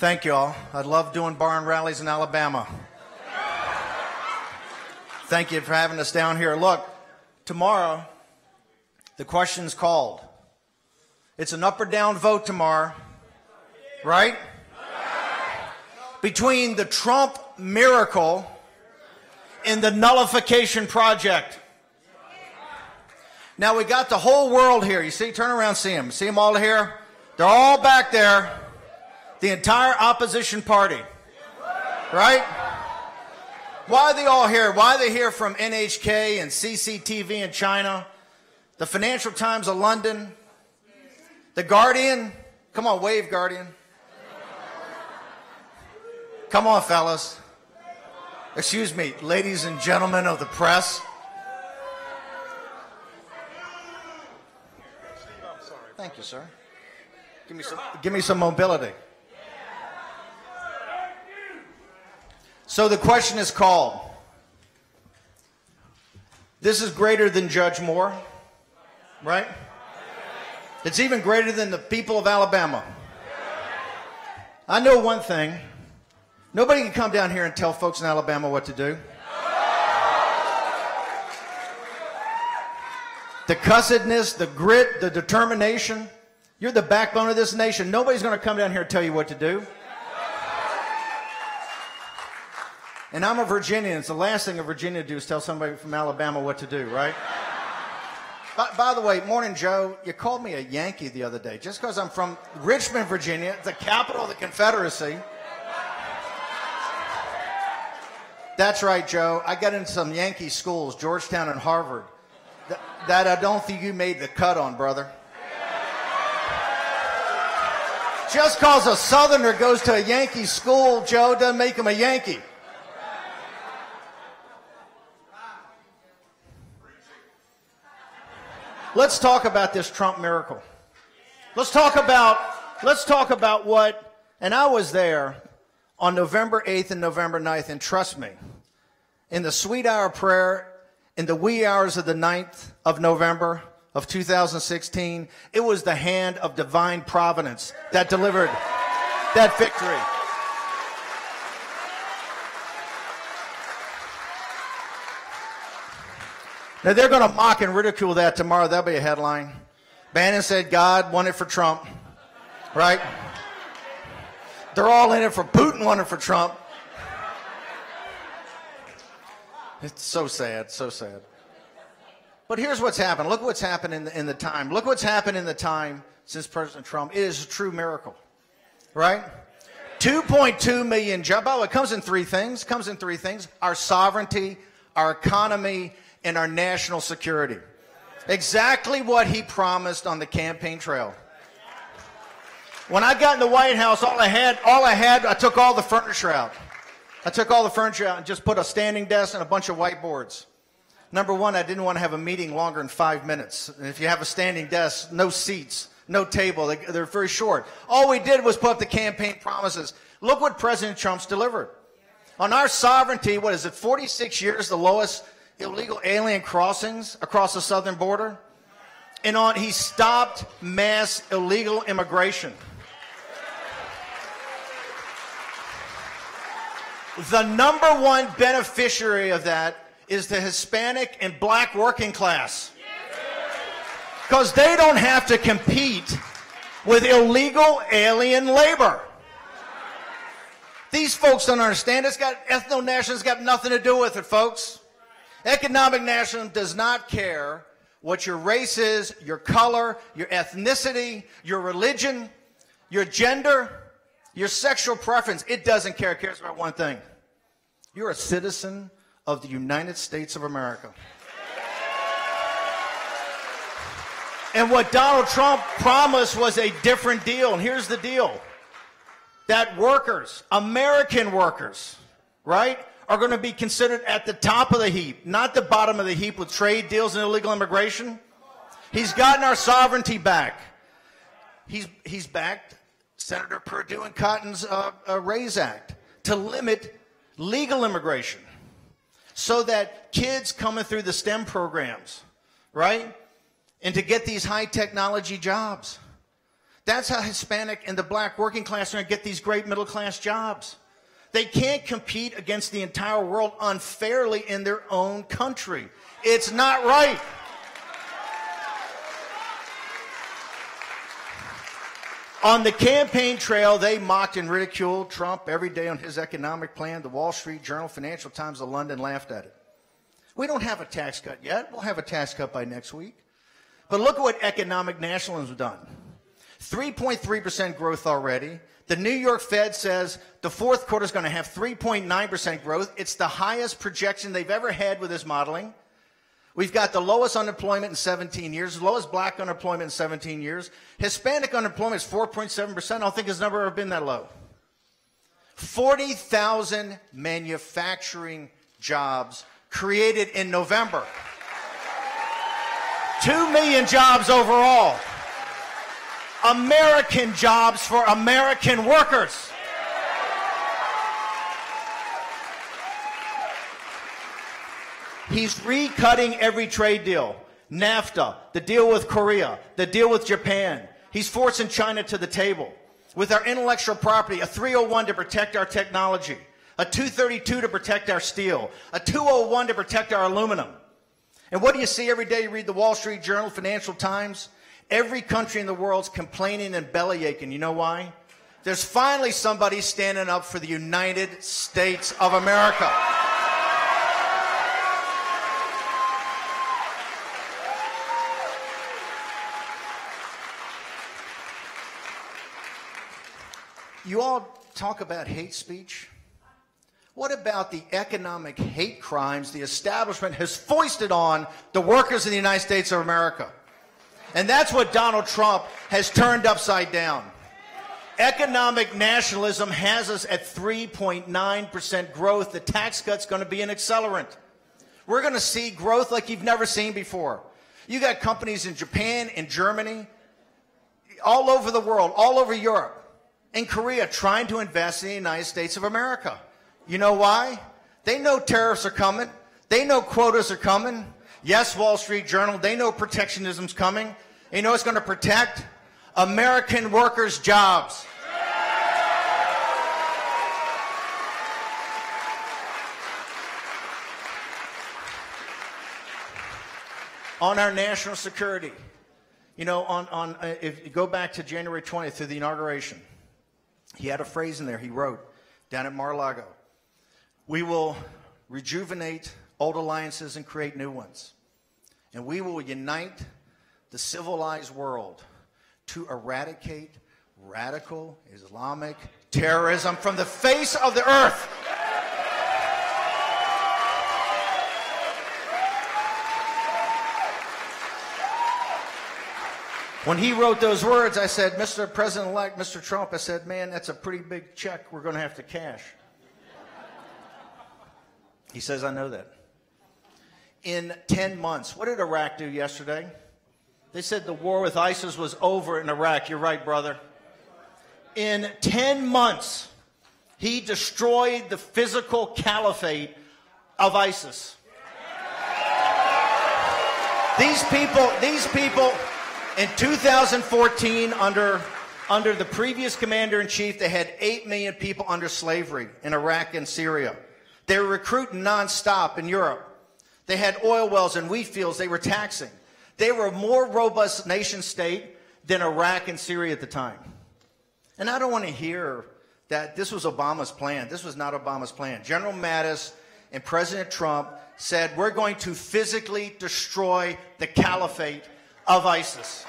Thank you all. I love doing barn rallies in Alabama. Thank you for having us down here. Look, tomorrow, the question's called. It's an up or down vote tomorrow, right? Between the Trump miracle and the nullification project. Now, we got the whole world here. You see, turn around, see them. See them all here? They're all back there. The entire opposition party, right? Why are they all here? Why are they here from NHK and CCTV in China, the Financial Times of London, the Guardian? Come on, wave, Guardian. Come on, fellas. Excuse me, ladies and gentlemen of the press. Thank you, sir. Give me some mobility. So the question is called. This is greater than Judge Moore, right? It's even greater than the people of Alabama. I know one thing. Nobody can come down here and tell folks in Alabama what to do. The cussedness, the grit, the determination. You're the backbone of this nation. Nobody's going to come down here and tell you what to do. And I'm a Virginian. It's the last thing a Virginian do is tell somebody from Alabama what to do, right? By the way, morning, Joe. You called me a Yankee the other day. Just because I'm from Richmond, Virginia, the capital of the Confederacy. That's right, Joe. I got into some Yankee schools, Georgetown and Harvard, that I don't think you made the cut on, brother. Just because a Southerner goes to a Yankee school, Joe, doesn't make him a Yankee. Let's talk about this Trump miracle. Let's talk about what, and I was there on November 8th and November 9th, and trust me, in the sweet hour of prayer, in the wee hours of the 9th of November of 2016, it was the hand of divine providence that delivered that victory. Now, they're going to mock and ridicule that tomorrow. That'll be a headline. Bannon said God won it for Trump, right? They're all in it for Putin, won it for Trump. It's so sad, so sad. But here's what's happened. Look what's happened in the time. Look what's happened in the time since President Trump. It is a true miracle, right? 2.2 million jobs. By the way, it comes in three things. Our sovereignty, our economy, and our national security. Exactly what he promised on the campaign trail. When I got in the White House, I took all the furniture out. And just put a standing desk and a bunch of whiteboards. Number one, I didn't want to have a meeting longer than 5 minutes. And if you have a standing desk, no seats, no table, they're very short. All we did was put up the campaign promises. Look what President Trump's delivered. On our sovereignty, 46 years, the lowest illegal alien crossings across the southern border? And he stopped mass illegal immigration. The number one beneficiary of that is the Hispanic and black working class. Because they don't have to compete with illegal alien labor. These folks don't understand. Ethno-nationalism got nothing to do with it, folks. Economic nationalism does not care what your race is, your color, your ethnicity, your religion, your gender, your sexual preference. It doesn't care. It cares about one thing. You're a citizen of the United States of America. And what Donald Trump promised was a different deal. And here's the deal. That workers, American workers, right, are going to be considered at the top of the heap, not the bottom of the heap with trade deals and illegal immigration. He's gotten our sovereignty back. He's backed Senator Perdue and Cotton's RAISE Act to limit legal immigration so that kids coming through the STEM programs, right, and to get these high technology jobs, That's how Hispanic and the black working class are going to get these great middle class jobs. They can't compete against the entire world unfairly in their own country. It's not right. On the campaign trail, they mocked and ridiculed Trump every day on his economic plan. The Wall Street Journal, Financial Times of London laughed at it. We don't have a tax cut yet. We'll have a tax cut by next week. But look at what economic nationalism has done. 3.3% growth already. The New York Fed says the fourth quarter is going to have 3.9% growth. It's the highest projection they've ever had with this modeling. We've got the lowest unemployment in 17 years, the lowest black unemployment in 17 years. Hispanic unemployment is 4.7%. I don't think his number ever been that low. 40,000 manufacturing jobs created in November. 2 million jobs overall. American jobs for American workers. He's recutting every trade deal. NAFTA, the deal with Korea, the deal with Japan. He's forcing China to the table. With our intellectual property, a 301 to protect our technology, a 232 to protect our steel, a 201 to protect our aluminum. And what do you see every day? You read the Wall Street Journal, Financial Times. Every country in the world's complaining and bellyaching. You know why? There's finally somebody standing up for the United States of America. You all talk about hate speech. What about the economic hate crimes the establishment has foisted on the workers in the United States of America? And that's what Donald Trump has turned upside down. Economic nationalism has us at 3.9% growth. The tax cut's going to be an accelerant. We're going to see growth like you've never seen before. You got companies in Japan, in Germany, all over the world, all over Europe, in Korea trying to invest in the United States of America. You know why? They know tariffs are coming. They know quotas are coming. Yes, Wall Street Journal, they know protectionism's coming. And you know it's going to protect American workers' jobs. On our national security, you know, if you go back to January 20th to the inauguration, he had a phrase in there he wrote down at Mar-a-Lago. We will rejuvenate old alliances and create new ones. And we will unite the civilized world to eradicate radical Islamic terrorism from the face of the earth. When he wrote those words, I said, Mr. President-elect, Mr. Trump, I said, man, that's a pretty big check we're going to have to cash. He says, I know that. In 10 months, what did Iraq do yesterday? They said the war with ISIS was over in Iraq. You're right, brother. In 10 months, he destroyed the physical caliphate of ISIS. These people, in 2014, under the previous commander-in-chief, they had 8 million people under slavery in Iraq and Syria. They were recruiting nonstop in Europe. They had oil wells and wheat fields they were taxing. They were a more robust nation state than Iraq and Syria at the time. And I don't want to hear that this was Obama's plan. This was not Obama's plan. General Mattis and President Trump said, we're going to physically destroy the caliphate of ISIS.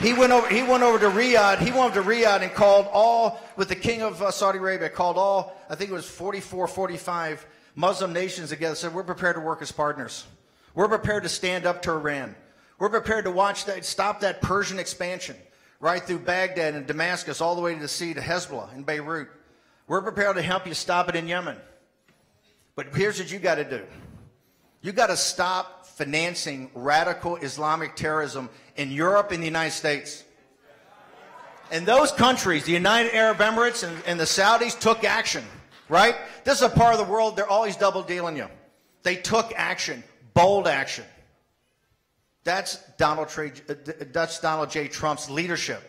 He went over to Riyadh. He went over to Riyadh and called all, with the king of Saudi Arabia, called all, I think it was 44, 45 Muslim nations together, said, we're prepared to work as partners. We're prepared to stand up to Iran. We're prepared to stop that Persian expansion right through Baghdad and Damascus all the way to the sea to Hezbollah in Beirut. We're prepared to help you stop it in Yemen. But here's what you got to do. You got to stop financing radical Islamic terrorism in Europe and the United States. And those countries, the United Arab Emirates and the Saudis, took action, right? This is a part of the world they're always double dealing you. They took action, bold action. That's Donald J. Trump's leadership.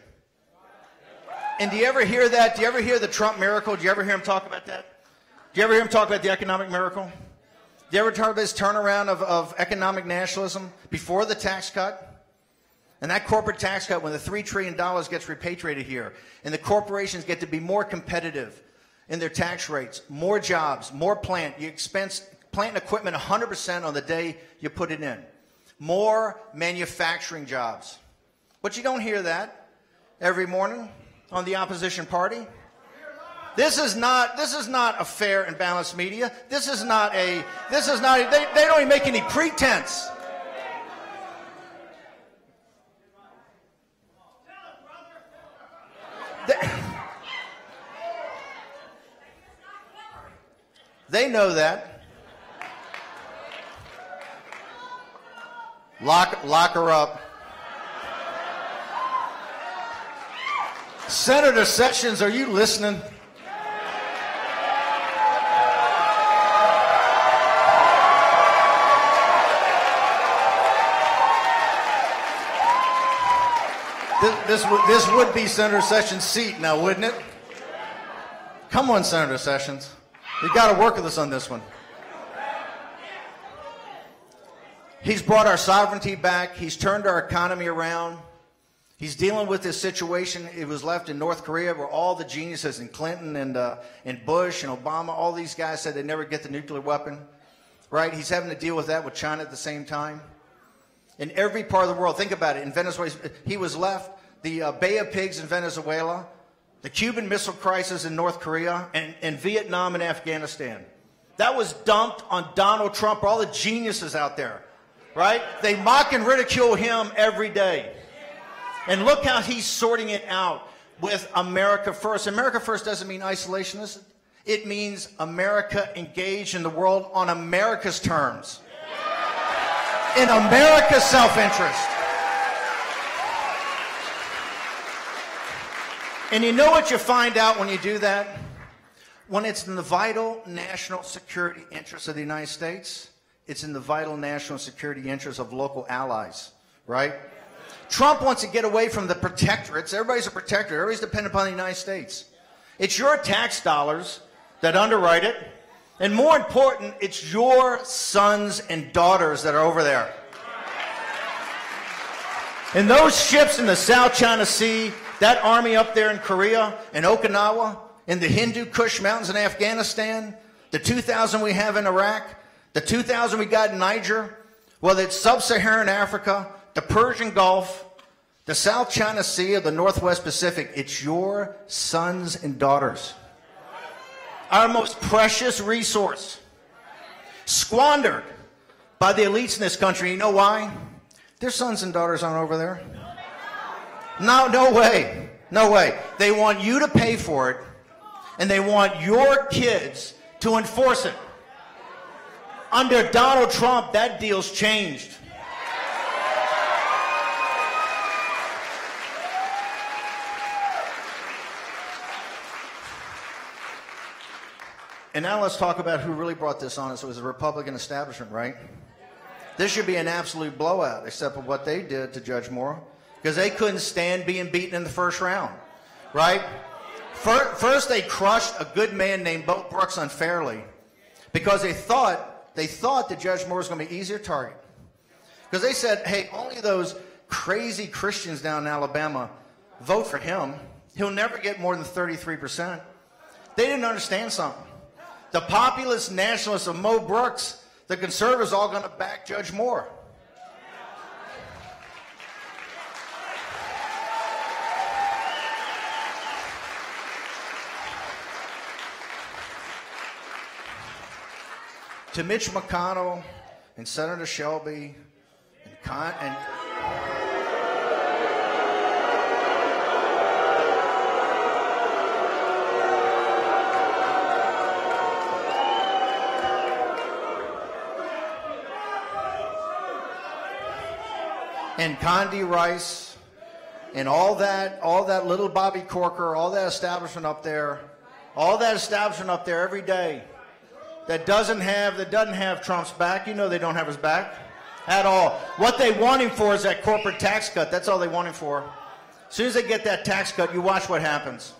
And do you ever hear that? Do you ever hear the Trump miracle? Do you ever hear him talk about that? Do you ever hear him talk about the economic miracle? Do you ever talk about this turnaround of economic nationalism before the tax cut? And that corporate tax cut, when the $3 trillion gets repatriated here, and the corporations get to be more competitive in their tax rates, more jobs, more plant. You expense plant and equipment 100% on the day you put it in. More manufacturing jobs. But you don't hear that every morning on the opposition party. This is not a fair and balanced media. They don't even make any pretense. They know that. Lock her up. Senator Sessions, are you listening? This would be Senator Sessions' seat now, wouldn't it? Come on, Senator Sessions. You've got to work with us on this one. He's brought our sovereignty back. He's turned our economy around. He's dealing with this situation. It was left in North Korea where all the geniuses in Clinton and Bush and Obama, all these guys said they'd never get the nuclear weapon, right? He's having to deal with that with China at the same time. In every part of the world, think about it. In Venezuela, he was left the Bay of Pigs in Venezuela, the Cuban Missile Crisis in North Korea, and Vietnam and Afghanistan. That was dumped on Donald Trump, or all the geniuses out there, right? They mock and ridicule him every day. And look how he's sorting it out with America First. America First doesn't mean isolationist. It means America engaged in the world on America's terms. In America's self-interest. And you know what you find out when you do that? When it's in the vital national security interests of the United States, it's in the vital national security interests of local allies, right? Trump wants to get away from the protectorates. Everybody's a protectorate. Everybody's dependent upon the United States. It's your tax dollars that underwrite it. And more important, it's your sons and daughters that are over there. And those ships in the South China Sea, that army up there in Korea and Okinawa, in the Hindu Kush Mountains in Afghanistan, the 2,000 we have in Iraq, the 2,000 we got in Niger, whether it's sub-Saharan Africa, the Persian Gulf, the South China Sea, or the Northwest Pacific, it's your sons and daughters. Our most precious resource, squandered by the elites in this country. You know why? Their sons and daughters aren't over there. No way. No way. They want you to pay for it, and they want your kids to enforce it. Under Donald Trump, that deal's changed. And now let's talk about who really brought this on us. It was the Republican establishment, right? This should be an absolute blowout, except for what they did to Judge Moore, because they couldn't stand being beaten in the first round, right? First, they crushed a good man named Bo Brooks unfairly, because they thought that Judge Moore was going to be an easier target. Because they said, hey, only those crazy Christians down in Alabama vote for him. He'll never get more than 33%. They didn't understand something. The populist nationalists of Mo Brooks, the conservatives, all going to back Judge Moore. To Mitch McConnell and Senator Shelby and Condi Rice and all that little Bobby Corker, all that establishment up there every day that doesn't have Trump's back. You know they don't have his back. At all. What they want him for is that corporate tax cut. That's all they want him for. As soon as they get that tax cut, you watch what happens.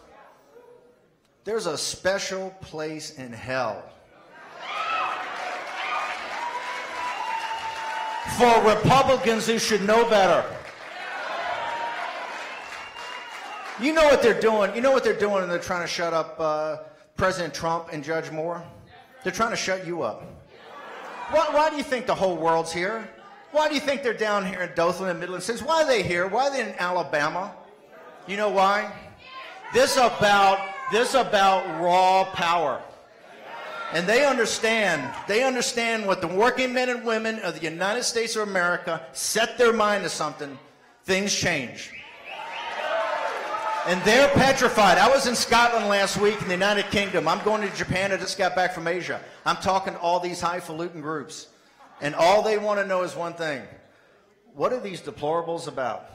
There's a special place in hell for Republicans who should know better. You know what they're doing. You know what they're doing, and they're trying to shut up President Trump and Judge Moore. They're trying to shut you up. Why do you think the whole world's here? Why do you think they're down here in Dothan and Midland City? Why are they here? Why are they in Alabama? You know why? This about raw power. And they understand what the working men and women of the United States of America set their mind to something, things change. And they're petrified. I was in Scotland last week in the United Kingdom. I'm going to Japan. I just got back from Asia. I'm talking to all these highfalutin groups. And all they want to know is one thing. What are these deplorables about?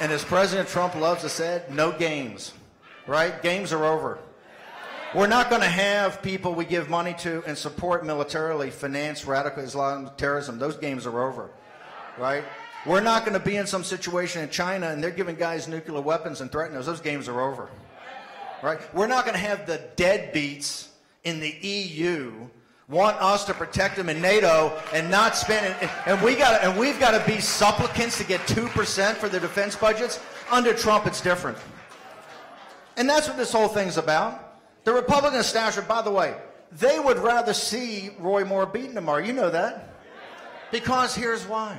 And as President Trump loves to say, no games, right? Games are over. We're not going to have people we give money to and support militarily finance radical Islamic terrorism. Those games are over, right? We're not going to be in some situation in China and they're giving guys nuclear weapons and threatening us. Those games are over, right? We're not going to have the deadbeats in the EU want us to protect them in NATO and not spend it. And we've got to be supplicants to get 2% for the defense budgets. Under Trump, it's different. And that's what this whole thing's about. The Republican establishment, by the way, they would rather see Roy Moore beaten tomorrow. You know that. Because here's why.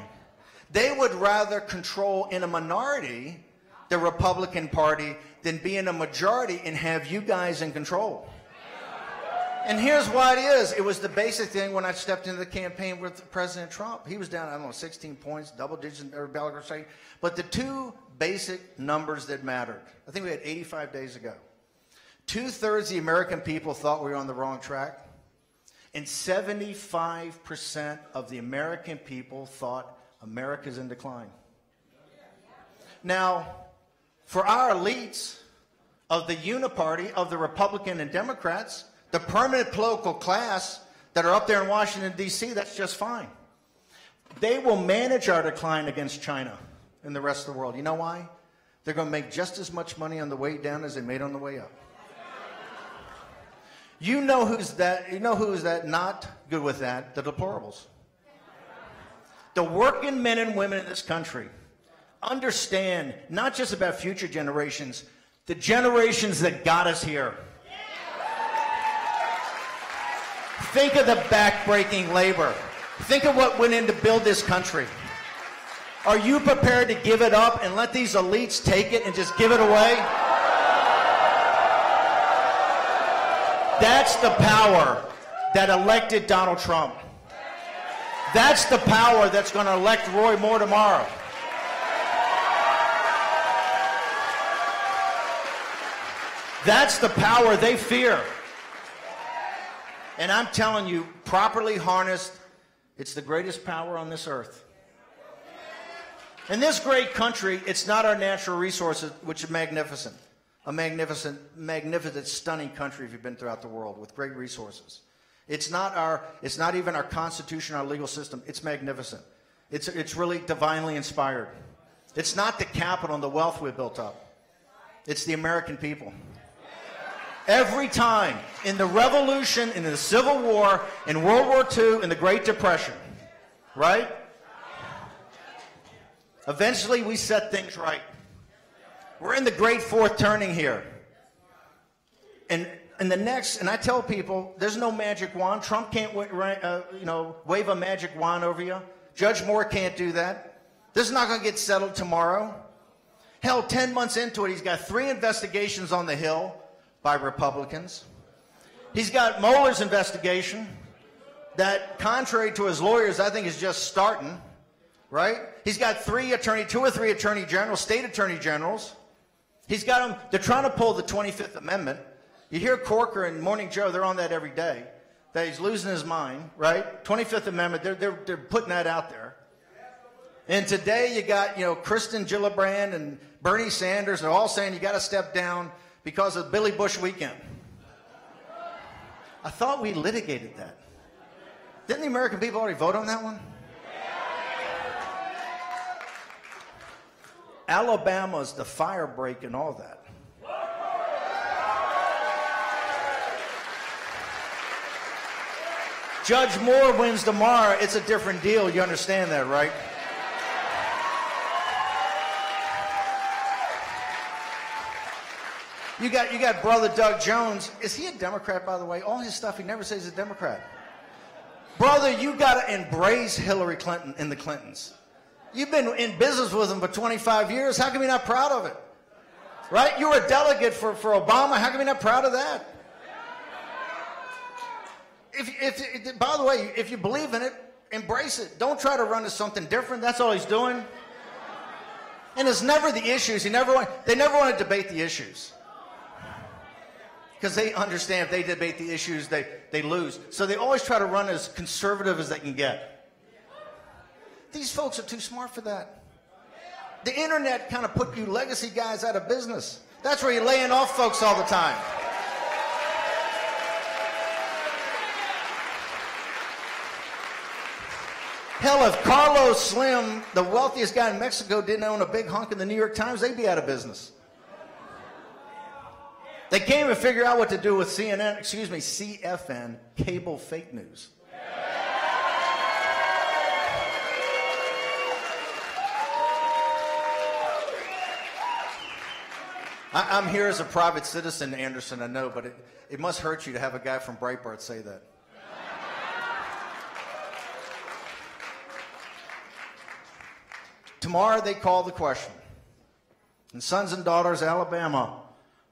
They would rather control in a minority the Republican Party than be in a majority and have you guys in control. And here's why it is. It was the basic thing when I stepped into the campaign with President Trump. He was down, I don't know, 16 points, double digits in every ballot state. But the two basic numbers that mattered, I think we had 85 days ago. 2/3 of the American people thought we were on the wrong track, and 75% of the American people thought America's in decline. Now, for our elites of the uniparty, of the Republican and Democrats, the permanent political class that are up there in Washington, D.C., that's just fine. They will manage our decline against China and the rest of the world. You know why? They're going to make just as much money on the way down as they made on the way up. You know who's that not good with that? The deplorables. The working men and women in this country understand not just about future generations, the generations that got us here. Think of the backbreaking labor. Think of what went in to build this country. Are you prepared to give it up and let these elites take it and just give it away? That's the power that elected Donald Trump. That's the power that's going to elect Roy Moore tomorrow. That's the power they fear. And I'm telling you, properly harnessed, it's the greatest power on this earth. In this great country, it's not our natural resources, which are magnificent. A magnificent, stunning country if you've been throughout the world with great resources. It's not even our Constitution, our legal system. It's magnificent. It's really divinely inspired. It's not the capital and the wealth we built up. It's the American people. Every time in the Revolution, in the Civil War, in World War II, in the Great Depression, right? Eventually we set things right. We're in the great fourth turning here. And I tell people, there's no magic wand. Trump can't wave a magic wand over you. Judge Moore can't do that. This is not going to get settled tomorrow. Hell, 10 months into it, he's got 3 investigations on the Hill by Republicans. He's got Mueller's investigation that, contrary to his lawyers, I think is just starting, right? He's got 2 or 3 attorney generals, state attorney generals. He's got them, they're trying to pull the 25th Amendment. You hear Corker and Morning Joe, they're on that every day, that he's losing his mind, right? 25th Amendment, they're putting that out there. And today you got, Kristen Gillibrand and Bernie Sanders. They're all saying you got to step down because of Billy Bush weekend. I thought we litigated that. Didn't the American people already vote on that one? Alabama's the fire break and all that. Judge Moore wins tomorrow. It's a different deal. You understand that, right? You got brother Doug Jones. Is he a Democrat, by the way? All his stuff, he never says he's a Democrat. Brother, you got to embrace Hillary Clinton and the Clintons. You've been in business with them for 25 years. How come you're not proud of it? Right? You were a delegate for Obama. How come you're not proud of that? By the way, if you believe in it, embrace it. Don't try to run to something different. That's all he's doing. And it's never the issues. They never want to debate the issues. Because they understand if they debate the issues, they lose. So they always try to run as conservative as they can get. These folks are too smart for that. The internet kind of put you legacy guys out of business. That's where you're laying off folks all the time. Hell, if Carlos Slim, the wealthiest guy in Mexico, didn't own a big hunk in the New York Times, they'd be out of business. They can't even figure out what to do with CFN, cable fake news. I'm here as a private citizen, Anderson, I know, but it must hurt you to have a guy from Breitbart say that. Tomorrow they call the question. And sons and daughters of Alabama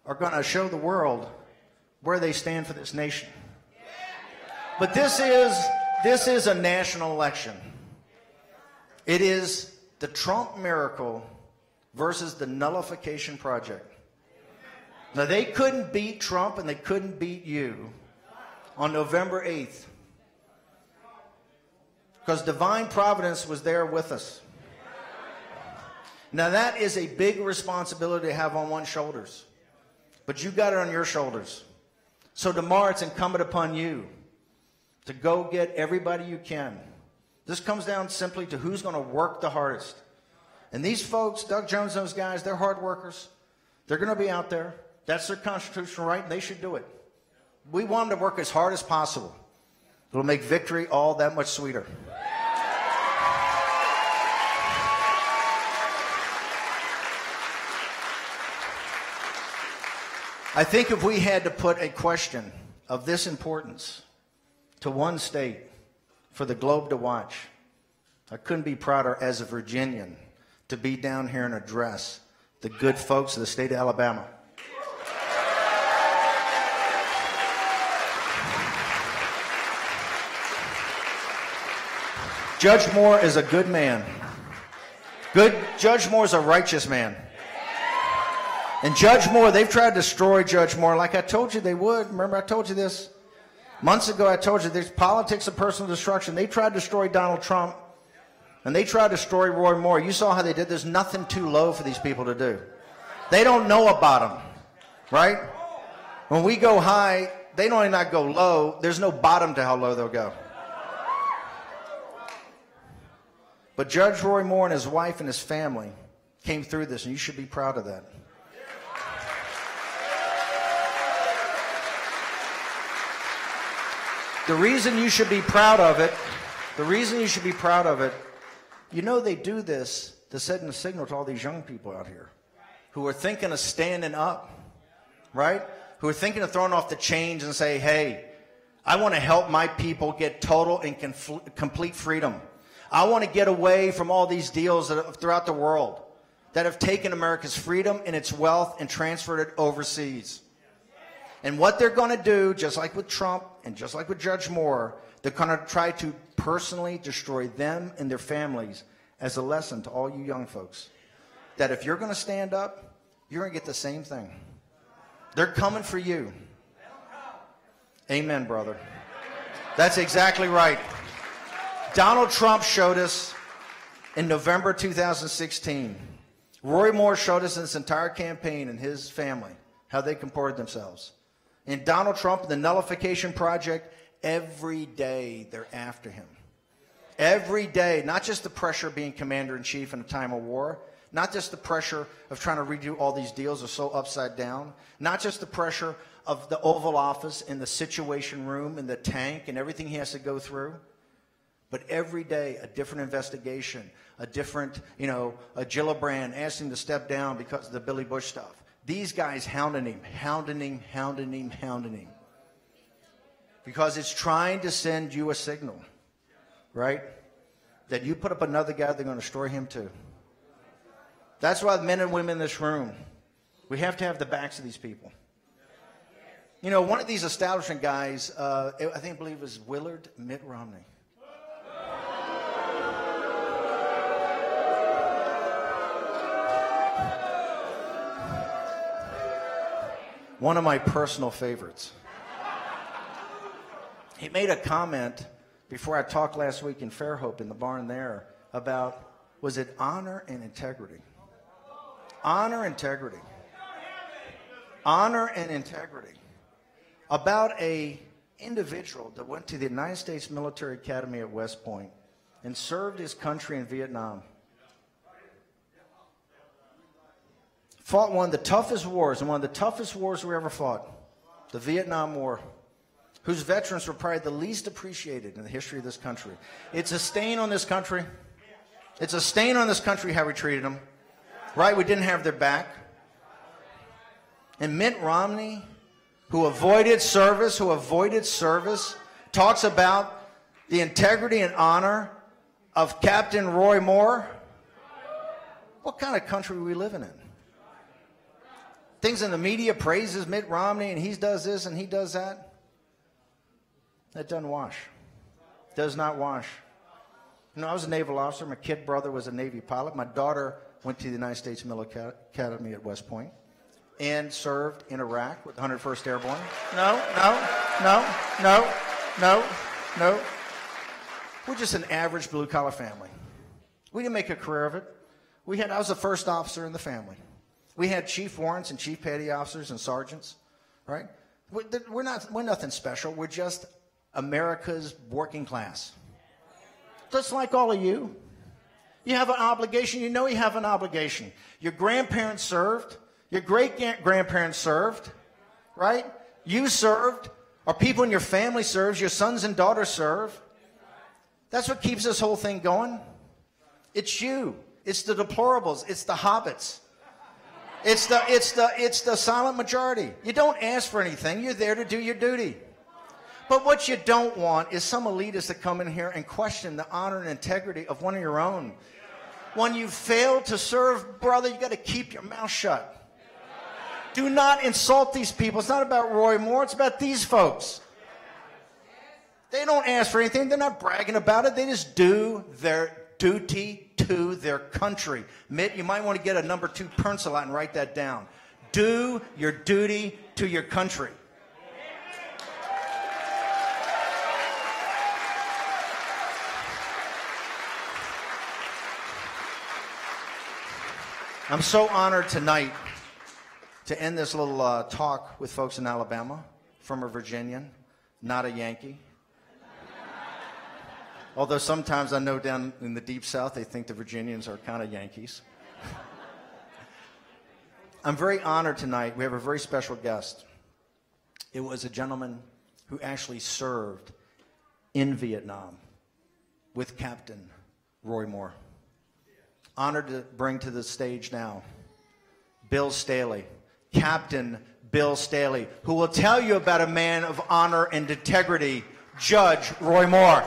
are going to show the world where they stand for this nation. But this is a national election. It is the Trump miracle versus the nullification project. Now, they couldn't beat Trump and they couldn't beat you on November 8th because divine providence was there with us. Now, that is a big responsibility to have on one's shoulders. But you got it on your shoulders. So tomorrow it's incumbent upon you to go get everybody you can. This comes down simply to who's going to work the hardest. And these folks, Doug Jones, those guys, they're hard workers. They're going to be out there. That's their constitutional right, and they should do it. We want them to work as hard as possible. It'll make victory all that much sweeter. I think if we had to put a question of this importance to one state for the globe to watch, I couldn't be prouder as a Virginian to be down here and address the good folks of the state of Alabama. Judge Moore is a good man. Judge Moore is a righteous man. And Judge Moore, they've tried to destroy Judge Moore like I told you they would. Remember I told you this? Months ago I told you there's politics of personal destruction. They tried to destroy Donald Trump, and they tried to destroy Roy Moore. You saw how they did. There's nothing too low for these people to do. They don't know about them, right? When we go high, they don't even not go low. There's no bottom to how low they'll go. But Judge Roy Moore and his wife and his family came through this, and you should be proud of that. The reason you should be proud of it, you know they do this to send a signal to all these young people out here who are thinking of standing up, right? Who are thinking of throwing off the chains and say, hey, I want to help my people get total and complete freedom. I want to get away from all these deals throughout the world that have taken America's freedom and its wealth and transferred it overseas. And what they're going to do, just like with Trump and just like with Judge Moore, they're going to try to personally destroy them and their families as a lesson to all you young folks. That if you're going to stand up, you're going to get the same thing. They're coming for you. Amen, brother. That's exactly right. Donald Trump showed us In November 2016, Roy Moore showed us in this entire campaign and his family how they comported themselves. And Donald Trump, the Nullification Project, every day they're after him. Every day, not just the pressure of being commander-in-chief in a time of war, not just the pressure of trying to redo all these deals are so upside down, not just the pressure of the Oval Office and the Situation Room and the tank and everything he has to go through, but every day a different investigation, a different, a Gillibrand asking him to step down because of the Billy Bush stuff. These guys hounding him. Because it's trying to send you a signal, right? That you put up another guy, they're going to destroy him too. That's why the men and women in this room, we have to have the backs of these people. One of these establishment guys, I believe it was Mitt Romney. One of my personal favorites. He made a comment before I talked last week in Fairhope in the barn there about, was it honor and integrity? Honor, integrity. Honor and integrity. About a individual that went to the United States Military Academy at West Point and served his country in Vietnam. Fought one of the toughest wars, and one of the toughest wars we ever fought, the Vietnam War, whose veterans were probably the least appreciated in the history of this country. It's a stain on this country. It's a stain on this country how we treated them. Right? We didn't have their back. And Mitt Romney, who avoided service, talks about the integrity and honor of Captain Roy Moore. What kind of country are we living in? Things in the media praises Mitt Romney, and he does this and he does that. That doesn't wash. Does not wash. I was a naval officer. My kid brother was a Navy pilot. My daughter went to the United States Military Academy at West Point and served in Iraq with the 101st Airborne. No. We're just an average blue-collar family. We didn't make a career of it. I was the first officer in the family. We had chief warrants and chief petty officers and sergeants, right? We're nothing special. We're just America's working class. Just like all of you. You have an obligation. You have an obligation. Your grandparents served. Your great-grandparents served, right? You served. Or people in your family serves. Your sons and daughters serve. That's what keeps this whole thing going. It's you. It's the deplorables. It's the hobbits. It's the silent majority. You don't ask for anything. You're there to do your duty. But what you don't want is some elitists that come in here and question the honor and integrity of one of your own. When you fail to serve, brother, you got to keep your mouth shut. Do not insult these people. It's not about Roy Moore. It's about these folks. They don't ask for anything. They're not bragging about it. They just do their duty to their country. Mitt, you might want to get a number 2 pencil out and write that down. Do your duty to your country. I'm so honored tonight to end this little talk with folks in Alabama from a Virginian, not a Yankee. Although sometimes I know down in the Deep South they think the Virginians are kind of Yankees. I'm very honored tonight. We have a very special guest. It was a gentleman who actually served in Vietnam with Captain Roy Moore. Honored to bring to the stage now Bill Staley, Captain Bill Staley, who will tell you about a man of honor and integrity, Judge Roy Moore.